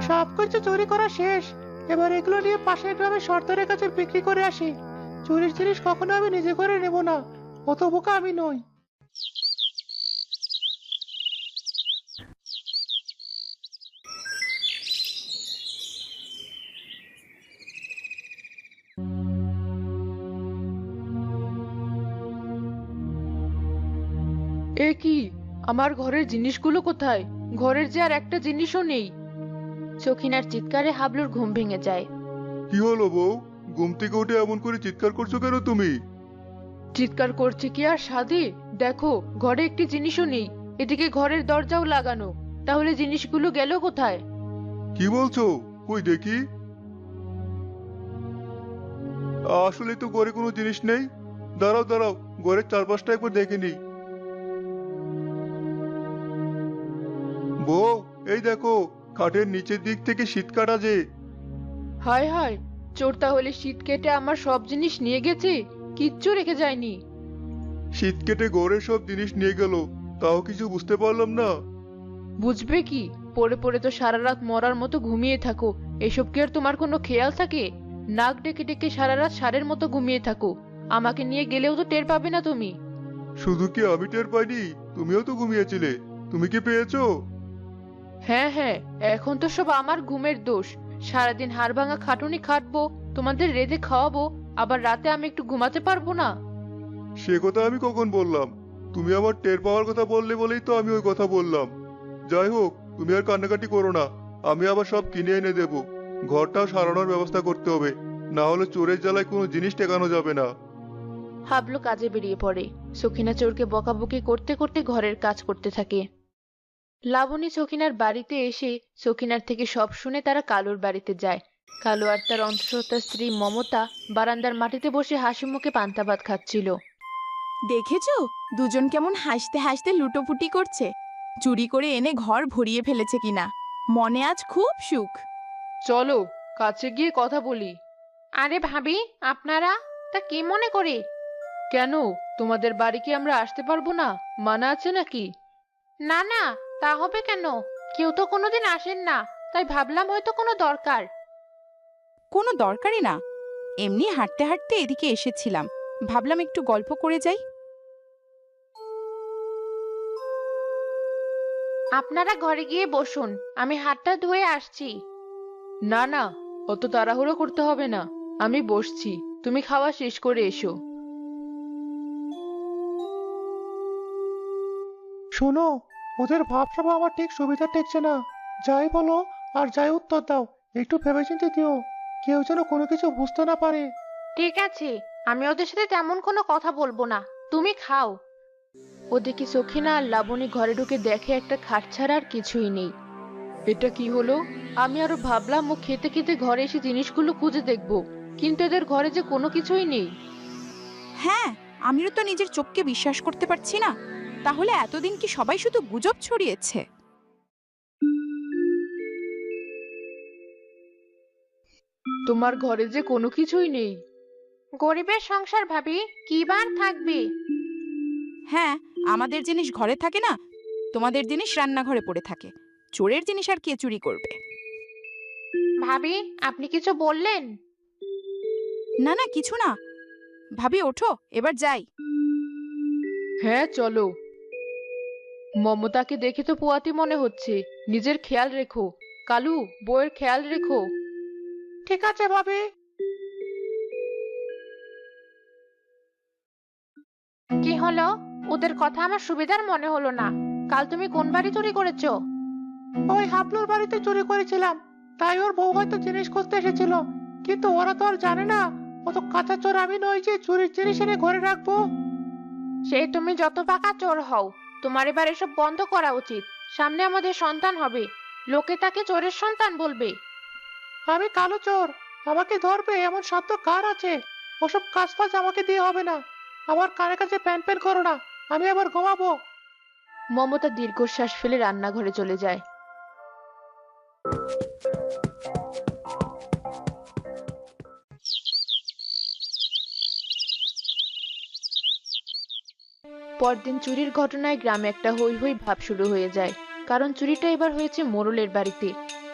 সবকিছু চুরি করা শেষ। এবার এগুলো নিয়ে পাশের গ্রামের সর্দারের কাছে বিক্রি করে আসি। চুরির জিনিস কখনো আমি নিজে করে নেব না, অত বোকা আমি নই। এ কি, আমার ঘরের জিনিসগুলো কোথায়? ঘরের যে আর একটা জিনিসও নেই। সখিনার চিৎকারে হাবলুর ঘুম ভেঙে যায়। কি হলো বউ? ঘুম থেকে উঠে এমন করে চিৎকার করছো কেন তুমি? চিৎকার করছে কি আর সাধে? দেখো, ঘরে একটি জিনিসও নেই। এদিকে ঘরের দরজাও লাগানো। তাহলে জিনিসগুলো গেল কোথায়? কি বলছো? কই দেখি। আসলে তো ঘরে কোনো জিনিস নেই। দাঁড়াও দাঁড়াও, ঘরের চারপাশটা একবার দেখে নিই। বউ, এই দেখো, খাটের নিচের দিক থেকে শীত কাটা যে। হায় হায়, চোর তাহলে শীত কেটে আমার সব জিনিস নিয়ে গেছে, কিচ্ছু রেখে যায়নি। শীত কেটে ঘরের সব জিনিস নিয়ে গেল, তাও কিছু বুঝতে পারলাম না। বুঝবে কি? পড়ে পড়ে তো সারা রাত মরার মতো ঘুমিয়ে থাকো। এসব কি আর তোমার কোনো খেয়াল থাকে? নাক ডেকে ডেকে সারা রাত ষাঁড়ের মতো ঘুমিয়ে থাকো। আমাকে নিয়ে গেলেও তো টের পাবে না তুমি। শুধু কি আমি টের পাইনি, তুমিও তো ঘুমিয়েছিলে। তুমি কি পেয়েছো? হ্যাঁ হ্যাঁ, এখন তো সব আমার ঘুমের দোষ। সারাদিন হাড় ভাঙা খাটুনি খাটবো, তোমাদের রেঁধে খাওয়াবো, আবার রাতে আমি একটু ঘুমাতে পারবো না? সে কথা আমি কখন বললাম? তুমি আমার টের পাওয়ার কথা বললে বলেই তো আমি ওই কথা বললাম। যাই হোক, তুমি আর কান্নাকাটি করো না। আমি আবার সব কিনে এনে দেব। ঘরটাও সারানোর ব্যবস্থা করতে হবে, না হলে চোরের জ্বালায় কোনো জিনিস টেকানো যাবে না। হাবলু কাজে বেরিয়ে পড়ে। সখিনা চোরকে বকাবকি করতে করতে ঘরের কাজ করতে থাকে। লাবণী সখিনার বাড়িতে এসে সখিনার থেকে সব শুনে তারা কালুর বাড়িতে যায়। কালু আর তার অন্তঃসত্ত্বা স্ত্রী মমতা বারান্দার মাটিতে বসে হাসি মুখে পান্তা ভাত খাচ্ছিল। দেখেছো দুজন কেমন হাসতে হাসতে লুটোপুটি করছে, চুরি করে এনে ঘর ভরিয়ে ফেলেছে কিনা। মনে আজ খুব সুখ। চলো কাছে গিয়ে কথা বলি। আরে ভাবি, আপনারা তা কি মনে করে? কেন, তোমাদের বাড়ি কি আমরা আসতে পারবো না? মানা আছে নাকি? না না, তা হবে কেন? কেউ তো কোনোদিন আসেন না, তাই ভাবলাম হয়তো কোনো দরকার। কোনো দরকারই না, এমনি হাঁটতে হাঁটতে এদিকে এসেছিলাম, ভাবলাম একটু গল্প করে যাই। আপনারা ঘরে গিয়ে বসুন, আমি হাতটা ধুয়ে আসছি। না না, অত তাড়াহুড়ো করতে হবে না। আমি বসছি, তুমি খাওয়া শেষ করে এসো। শোনো, ওদের ভাবসাব আমার ঠিক সুবিধা ঠেকছে না। যাই বলো আর যাই উত্তর দাও, একটু ভেবেচিন্তে দিও। কেউ যেন কোনো কিছু বুঝতে না পারে। ঠিক আছে, আমি ওদের সাথে তেমন কোনো কথা বলবো না, তুমি খাও। ওদিকে সখিনা আর লাবণী ঘরে ঢুকে দেখে একটা খাট ছাড়া আর কিছুই নেই। এটা কি হলো? আমি আরো ভাবলাম ও খেতে খেতে ঘরে এসে জিনিসগুলো খুঁজে দেখবো, কিন্তু এদের ঘরে যে কোনো কিছুই নেই। হ্যাঁ, আমিও তো নিজের চোখকে বিশ্বাস করতে পারছি না। তাহলে এতদিন কি সবাই শুধু গুজব ছড়িয়েছে? তোমার ঘরে যে কোনো কিছুই নেই। গরিবের সংসার ভাবি, কি বার থাকবে? হ্যাঁ, আমাদের জিনিস ঘরে থাকে না, তোমাদের জিনিস রান্নাঘরে পড়ে থাকে। চোরের জিনিস আর কে চুরি করবে? ভাবি, আপনি কিছু বললেন? না না, কিছু না। ভাবি ওঠো, এবার যাই। হ্যাঁ চলো। মমতাকে দেখে তো পোয়াতি মনে হচ্ছে। নিজের খেয়াল রেখো। কালু, বউয়ের খেয়াল রেখো। ঠিক আছে ভাবি। কি হলো? ওদের কথা আমার সুবিধার মনে হলো না। কাল তুমি কোন বাড়ি চুরি করেছো? ওই হাবলুর বাড়িতে চুরি করেছিলাম, তাই ওর বউ হয়তো জিনিস খুঁজতে এসেছিল। কিন্তু ওরা তো আর জানে না ও তো কাঁচা চোর আমি নই যে চুরির জিনিস এনে ঘরে রাখবো। সে তুমি যত পাকা চোর হও, তোমার এবার এসব বন্ধ করা উচিত। সামনে আমাদের সন্তান হবে, লোকে তাকে চোরের সন্তান বলবে। আমি কালো চোর, আমাকে ধরবে এমন সাধ্য কার আছে? ওসব কাজ ফাজ আমাকে দিয়ে হবে না। আমার কানে কাছে প্যান প্যান করো না, আমি আবার ঘুমাবো। মমতা দীর্ঘশ্বাস ফেলে রান্নাঘরে চলে যায়। পরদিন চুরির ঘটনায় গ্রামে একটা হৈ হৈ ভাব শুরু হয়ে যায়। কারণ চুরিটা এবার হয়েছে মোড়লের বাড়িতে।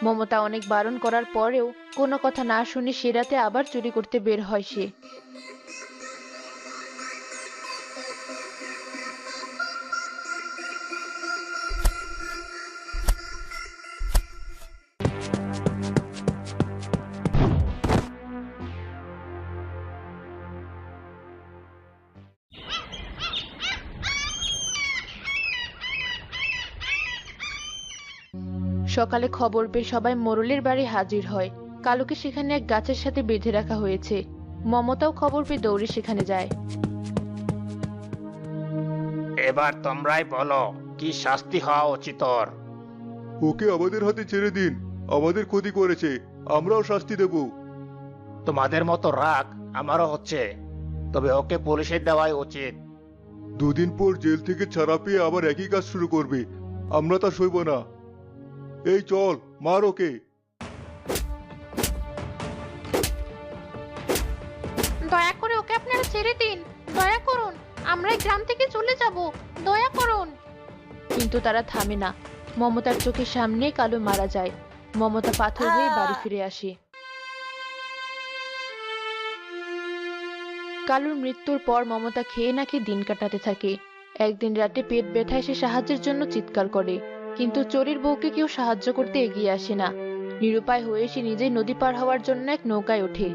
মমতা অনেক বারণ করার পরেও কোনো কথা না শুনে সে রাতে আবার চুরি করতে বের হয় সে। সকালে খবর পেয়ে সবাই মোড়লের বাড়ি হাজির হয়। কালুকে সেখানে এক গাছের সাথে বেঁধে রাখা হয়েছে। মমতাও খবর পেয়ে দৌড়ে সেখানে যায়। এবার তোমরাই বলো কি শাস্তি হওয়া উচিত ওর? ওকে আমাদের হাতে ছেড়ে দিন, আমাদের ক্ষতি করেছে, আমরাও শাস্তি দেব। তোমাদের মতো রাগ আমারও হচ্ছে, তবে ওকে পুলিশে দেওয়াই উচিত। দুদিন পর জেল থেকে ছাড়া পেয়ে আবার একই কাজ শুরু করবে, আমরা তা সইব না। এই চল, মার ওকে। দয়া করে ওকে আপনারা ছেড়ে দিন, দয়া করুন, আমরা এই গ্রাম থেকে চলে যাব, দয়া করুন। কিন্তু তারা থামে না। মমতার চোখের সামনে কালু মারা যায়। মমতা পাথর হয়ে বাড়ি ফিরে আসে। কালুর মৃত্যুর পর মমতা খেয়ে না খেয়ে দিন কাটাতে থাকে। একদিন রাতে পেট ব্যথায় সে সাহায্যের জন্য চিৎকার করে, কিন্তু চোরের বউকে কেউ সাহায্য করতে এগিয়ে আসে না। নিরুপায় হয়ে সে নিজেই নদী পার হওয়ার জন্য এক নৌকায় ওঠে।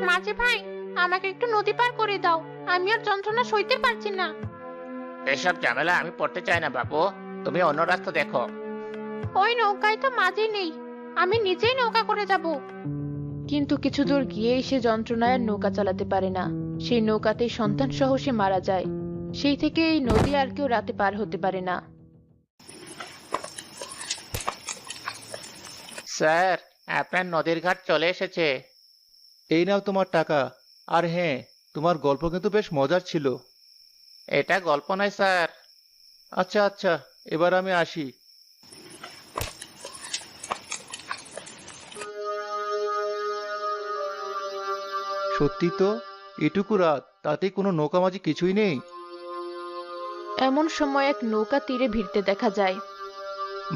মাঝি ভাই, আমাকে একটু নদী পার করে দাও, আমি আর যন্ত্রণা সইতে পারছি না। এসব ঝামেলা আমি পড়তে চাই না বাবু, তুমি অন্য রাস্তা দেখো। ওই নৌকায় তো মাঝি নেই, আমি নিজেই নৌকা করে যাব। কিন্তু কিছু দূর গিয়েই সে যন্ত্রণায় আর নৌকা চালাতে পারে না। সেই নৌকাতেই সন্তান সহ সে মারা যায়। সেই থেকে এই নদী আর কেউ রাতে পার হতে পারে না। স্যার, আপনার নদীর ঘাট চলে এসেছে। এই নাও তোমার টাকা। আর হ্যাঁ, তোমার গল্প কিন্তু বেশ মজার ছিল। এটা গল্প নয় স্যার। আচ্ছা আচ্ছা, এবার আমি আসি। সত্যি তো, এটুকু রাত, তাতে কোনো নৌকামাঝি কিছুই নেই। এমন সময় এক নৌকা তীরে ভিড়তে দেখা যায়।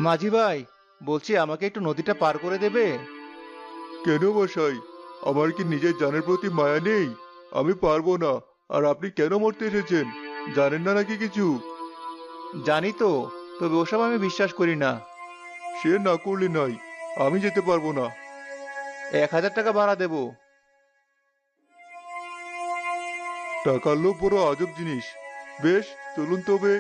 মাঝি ভাই, বলছি আমাকে একটু নদীটা পার করে দেবে? কেন মশাই, আমার কি নিজের জানের প্রতি মায়া নেই? আমি পারবো না। আর আপনি কেন মরতে এসেছেন, জানেন না নাকি কিছু? জানি তো, তবে ওসব আমি বিশ্বাস করি না। সে না করলে নাই, আমি যেতে পারবো না। 1000 টাকা ভাড়া দেবো। টাকার লোভ বড় আজব জিনিস। বেশ, চলুন তবে।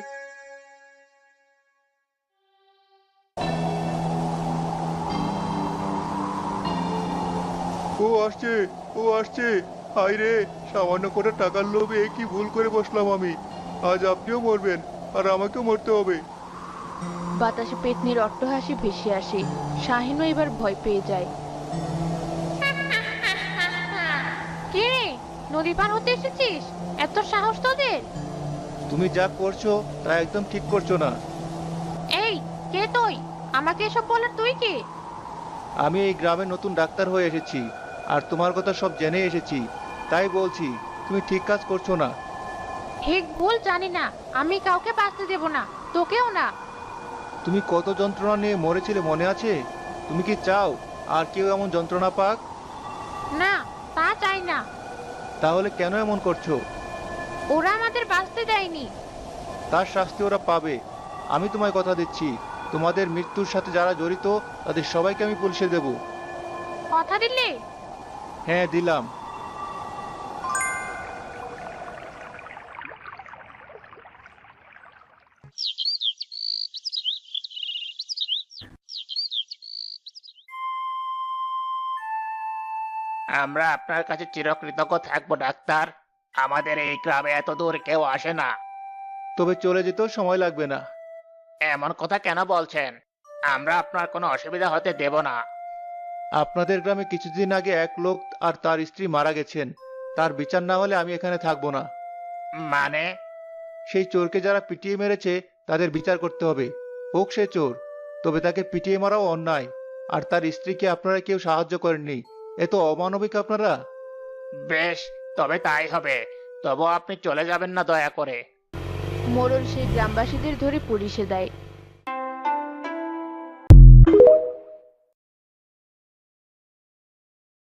ও আসছে, ও আসছে। হায় রে, সামান্য করে টাকার লোভে কি ভুল করে বসলাম আমি। আজ আপনিও মরবেন, আর আমাকেও মরতে হবে। বাতাসে পেতনির অট্টহাসি ভেসে আসে। শাহিনও এবার ভয় পেয়ে যায়। কে রে, নদী পার হতে এসেছিস? এত সাহস তোদের? তুমি যা করছো তা একদম ঠিক করছো না। এই, কে তুই? আমাকে এসব বলার তুই কে? আমি এই গ্রামে নতুন ডাক্তার হয়ে এসেছি, আর তোমার কথা সব জেনে এসেছি। তাই বলছি, তুমি ঠিক কাজ করছো না। ঠিক ভুল জানি না, আমি কাউকে বাঁচতে দেব না, তোকেও না। তুমি কত যন্ত্রণা নিয়ে মরেছিলে মনে আছে? তুমি কি চাও আর কেউ এমন যন্ত্রণা পাক? না, তা চাই না। তাহলে কেন এমন করছো? ওরা আমাদের বাঁচতে দেয়নি। তার শাস্তি ওরা পাবে। আমি তোমায় কথা দিচ্ছি, তোমাদের মৃত্যুর সাথে যারা জড়িত তাদের সবাইকে আমি পুলিশে দেব। কথা দিলে? হ্যাঁ, দিলাম। আমরা আপনার কাছে চিরকৃতজ্ঞ থাকবো ডাক্তার। আমাদের এই গ্রামে এত দূর কেউ আসে না। তবে চলে যেতেও সময় লাগবে না। এমন কথা কেন বলছেন? আমরা আপনার কোনো অসুবিধা হতে দেব না। আপনাদের গ্রামে কিছুদিন আগে এক লোক আর তার স্ত্রী মারা গেছেন। তার বিচার না হলে আমি এখানে থাকবো না। মানে? সেই চোরকে যারা পিটিয়ে মেরেছে তাদের বিচার করতে হবে, হোক সে চোর। তবে তাকে পিটিয়ে মারাও অন্যায়। আর তার স্ত্রীকে আপনারা কেউ সাহায্য করেননি, এত অমানবিক আপনারা। বেশ, তবে তাই হবে। তবু আপনি চলে যাবেন না দয়া করে। মোড়ল সেই গ্রামবাসীদের ধরে পুলিশে দেয়।